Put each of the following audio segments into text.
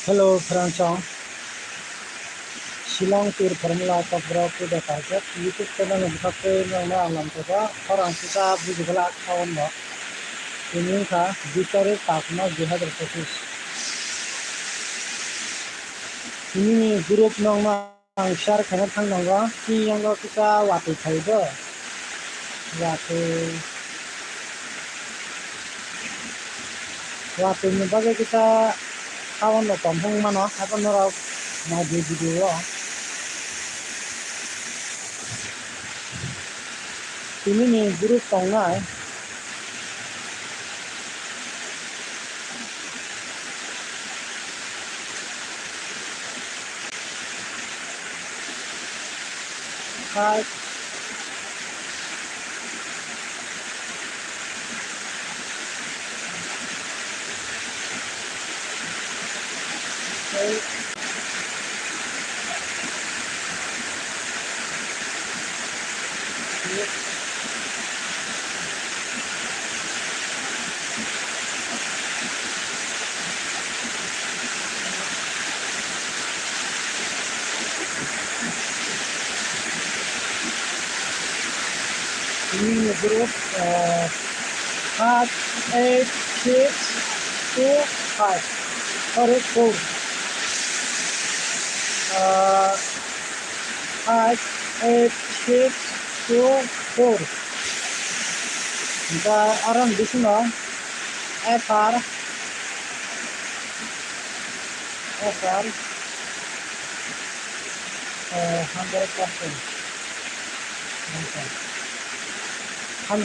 Hello, Franchon. Shillong Tour Formula Top Rock to the Target. YouTube channel of the Cafe Alam Toba, or Ansita Bugula Town Rock. Ininka, Victory Takma, Jihad Resources. Ini group Noma, share Kanatan Nova, Younger Kita, Wati Tiger. Wati Nabaga Kita, Town of Pampung Mano, happen of my video. Ini group Tonga. Hi. Ini group 5, 8, 6, 2, 5. Sorry, 4. 5, 8, 6, 2, 4. Kita orang di sini FR 100%. 100%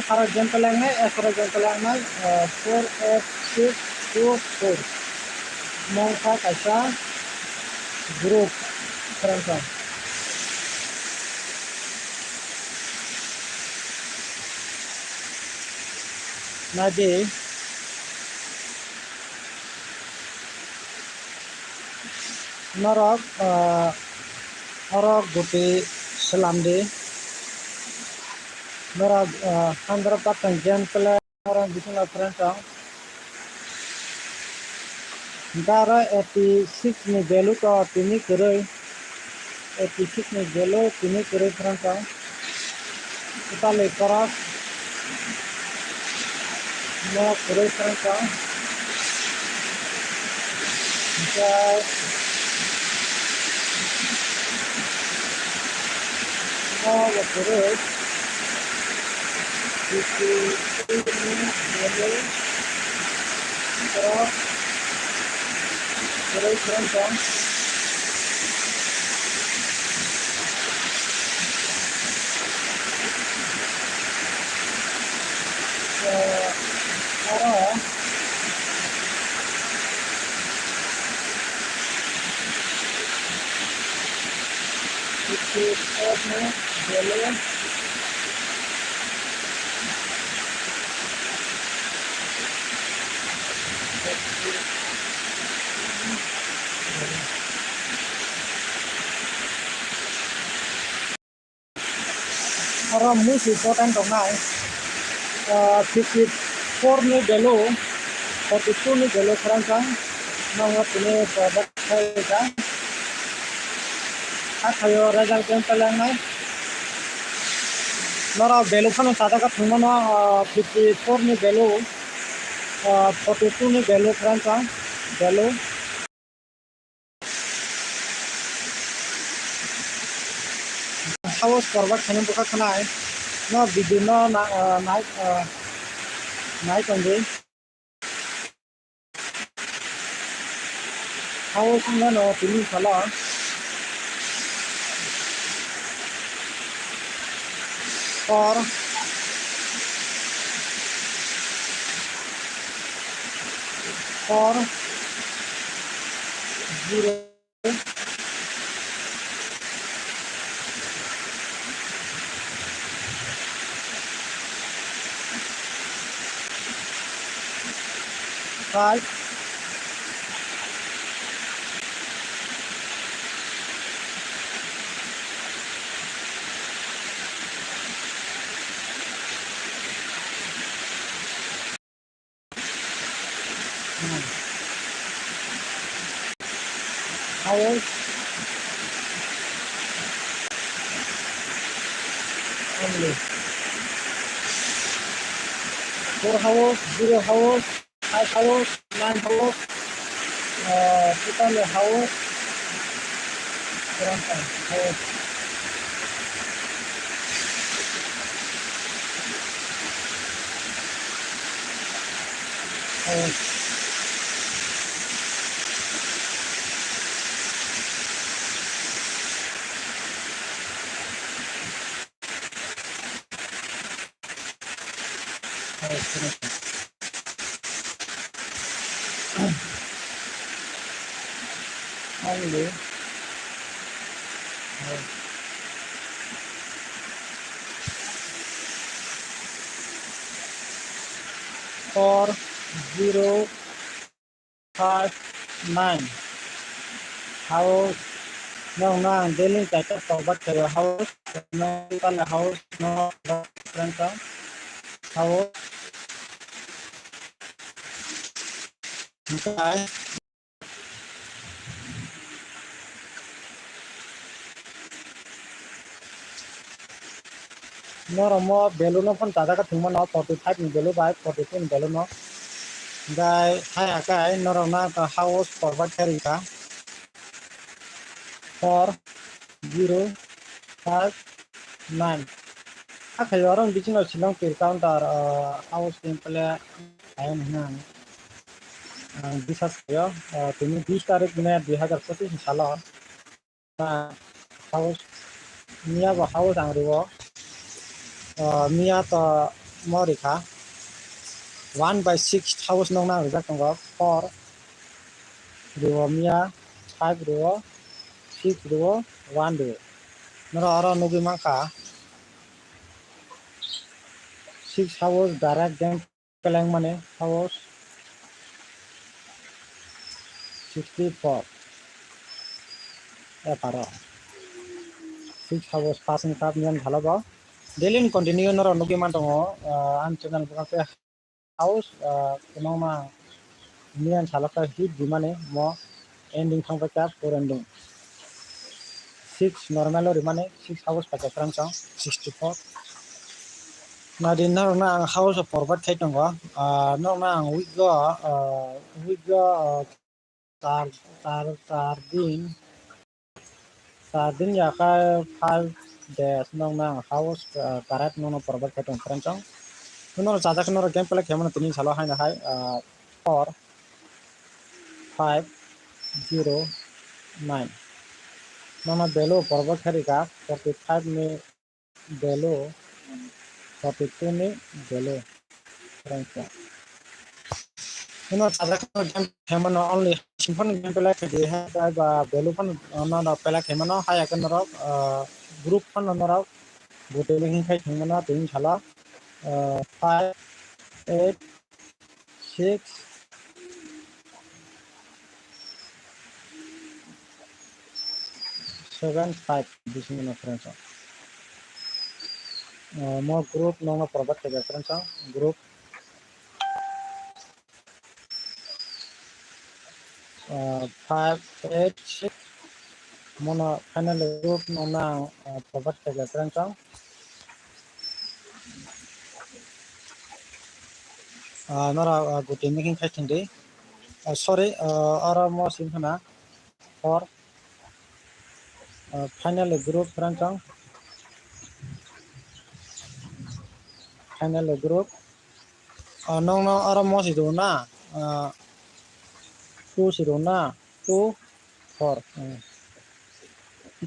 F horizontal angle, F horizontal angle, 4, F, 6, 2, 4. Mongka kaisa group Franchon. Nadi Norok Orok Gupi Selamdi Norok 100% gentle orang bikin Franchon. Dara 86 ni value to tini kuroi 86 ni value tini kuroi Franchon. Kita lekora mau kuroi Franchon. Kita mau kuroi itu value terus kuroi Franchon. Orang itu orangnya jalan orang musuh important dong naik 54 ni dulu 42 ni dulu Franchon mau punya produk saya ayo result yang paling naik nora value kan सादा का थुमा ना 54 ni value 42 ni value Franchon value house forward खाने बुका खाना है ना video ना night only house ना no tini khala 4 0 5 9 house only. 4 hours, 0 hours, 5 hours, 9 hours, total hours, around 10 hours. Hours. Only four, 0, 5, 9 house. No, no, daily data forward to your house. No, total house, no, different house. Okay. No, more value no pun tada ka thingma no 45 ni value by 42 ni value no. Dai hai akai no na ka house forward carry ka 4, 0, 5, 9. Akai orang bikin no silang per counter house temple ayam na. Bisas yo tumi 20 तारीख में 2025 साल house मिया बा house आंगरिबो मिया तो मरिखा 1/6 house नंग ना रिजाखंगो 4 ribo मिया 5 ribo 6 ribo 1 ribo नरो आरो नुगि माका 6 हाउस डायरेक्ट गेम पेलेंग माने हाउस 64 एपारो 6 हाउस पासिंग काप नियन भालोबो डेली कंटिन्यू नरो नुगि मा दङ आन चैनल बकाके हाउस नोंमा नियन सालका हिट दिमाने मो ending thang ka for ending 6 normal remane 6 hours pa frank 64 na din na ang house of forward kay tongo no na ang week go tar din ya ka 5 days no na house karat no forward kay tong frank no sada no game play kemana tini salo hai na hai 4 5 0 9 no belo forward kari ka 45 ni belo 42 ni belo frank no sada no game kemana only simpan game play ke de hai ba belo pan no pela kemana hai akan no group pan no bote lagi kai kemana tin sala 5 8 6 7 5 this is my friends more group no forward ke friends group 5 8 6 mono final group no na forward ke friends nora bote making kai tin de sorry ara mo simhana or final group friends final group no ara mo si do na 2 si do na 2 4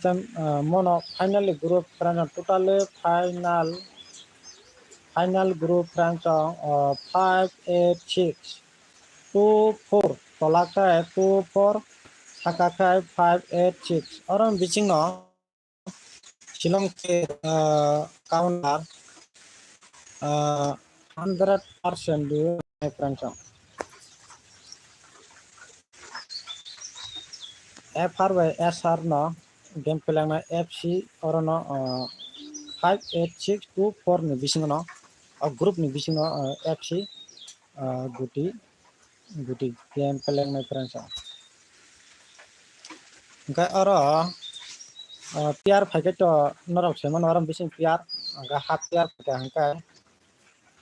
Then mono final group friends total final group friends 5 8 6 2 4 tolakai 2 4 sakakai 5 8 6 orang biching no silong ke counter 100% do my friends FR by SR no game pelang na FC or no 5 8 6 2 4 ni bising no group ni bising no FC guti game pelang my friends Ga oro piar pakai to norok seman orang bising piar ga half piar pakai hangkai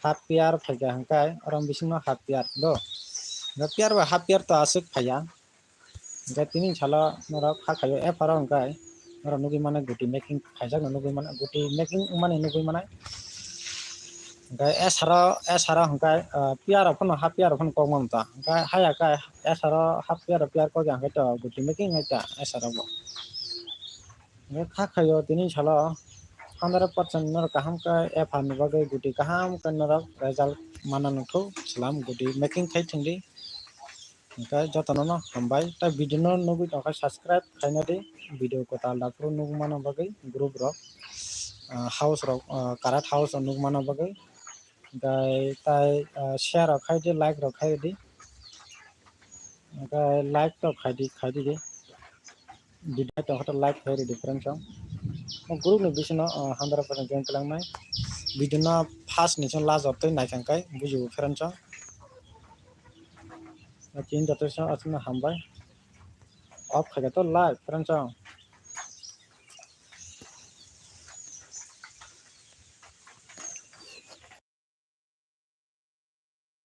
half piar pakai hangkai orang bising no half piar do ga piar ba half piar to asuk paya ga tini chala norok khakayo e paro hangkai orang nugi mana guti making khajak nugi mana guti making mana nugi mana ga esara hangkai piar apun half piar apun kongmam ta ga haya kai esara half piar ko ga hangkai to guti making ta esara bo ga khakayo tini chala 100% norok kaham ka efan bagai guti kaham ka norok result mana nungkho salam guti making khai thingdi ka jotono no hambai ta video no nugui tongkha subscribe khaina di video ko tal dapro nugmano bagai group rok house rok karat house nugmano bagai gai tai share rok khai di like rok khai di gai like to khai di video to like khai di friends group ni bisino 100% join kalangnai video no first ni chon last optoi naikangkai buju friends chin joto so asna hambai off khai to like friends